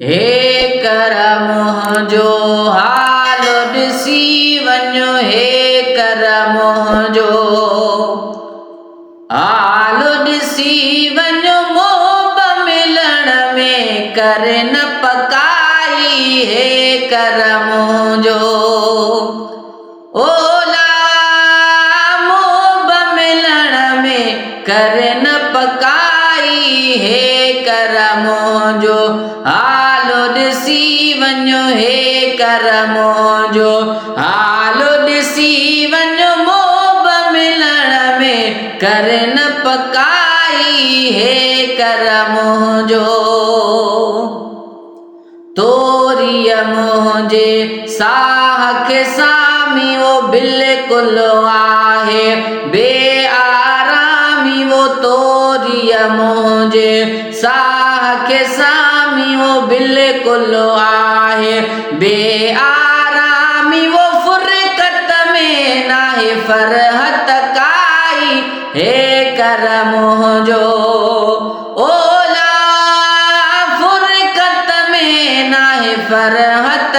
हे करम जो हाल ॾिसी वञो, हे करम जो हाल ॾिसी वञो, मोह मिलण में कर न पकाई, हे करम जो ओला मोह मिलण में कर न पकाई, हे करम जो हाल ॾिसी वञो, हे करम जो हाल ॾिसी वञो, मोह मिलण में कर न पकाई, हे करम जो तोरीअ मुंहिंजे साह खे सामी वो बिल्कुल आहे बेआरामी, वो तोरीअ मुंहिंजे साह खे सामी वो बिल्कुल आहे बेआरामी, वो फुरकत में नाहे फरहत काई, हे करम जो ओला फुरकत में नाहे फरहत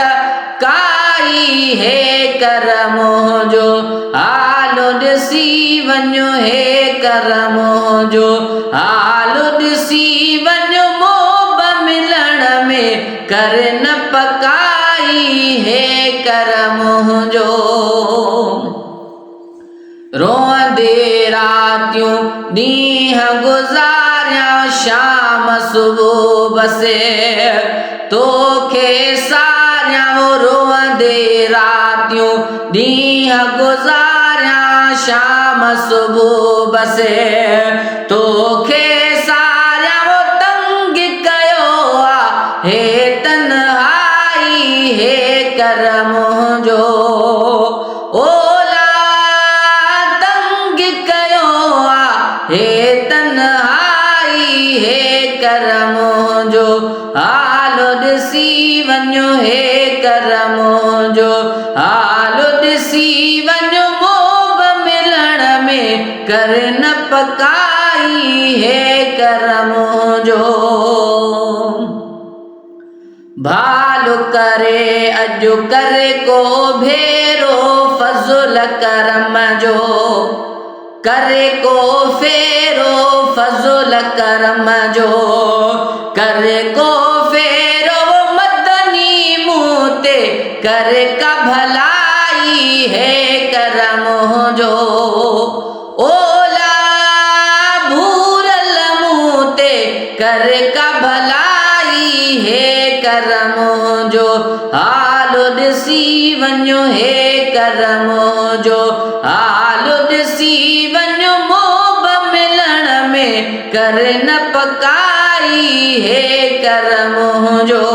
काई, हे करम जो हाल ॾिसी वञो, हे करम जो हाल ॾिसी वञो, मोह मिलण में कर न पकाई, हे करम जो रोंदे रातियूं ॾींहं गुज़ारियां शाम सुबुह बसे तोखे सारियां, वो रोंदे रातियूं ॾींहं गुज़ारियां शाम सुबुह बसे तोखे सारियां, वो तंग कयो आ हे तन्हाई, हे करम जो ओला तंग कयो आ हे तन्हाई, हे करम जो हाल ॾिसी वञो, हे करम जो हाल ॾिसी वञो, मोह मिलण में कर न पकाई, हे करम जो भालु करे अॼु करे को भेरो फज़ुल करम जो करे को फेरो फज़ुल करम जो करे को फेरो मदनी मुँह ते करे का भलाई, हे करम जो ओला भूरल मुँह ते करे का भलाई, हे करम जो हाल ॾिसी वञो, हे करम जो हाल ॾिसी वञो, मोह मिलण में कर न पकाई, हे करम जो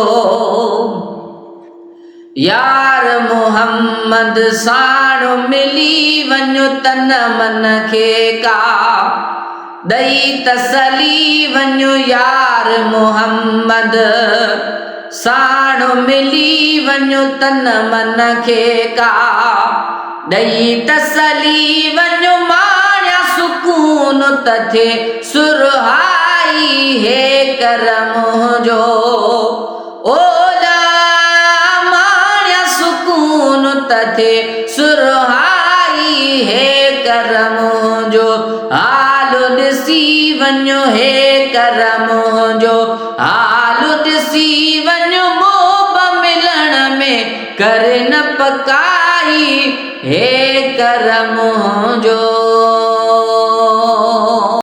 यार मोहम्मद साणो मिली वञो, तन मन खे का ॾई तसली वञो, यार मोहम्मद साणो मिली वञो, तन मन खे का ॾई तसली वञो, माणिया सुकून त थिए सुरहाई, हे करम जो ओला माणिया सुकून त थिए सुरहाई, हे करम जो हाल ॾिसी वञो, हे करम जो हाल ॾिसी वञो, मोह मिलण में कर न पकाई, हे करम जो।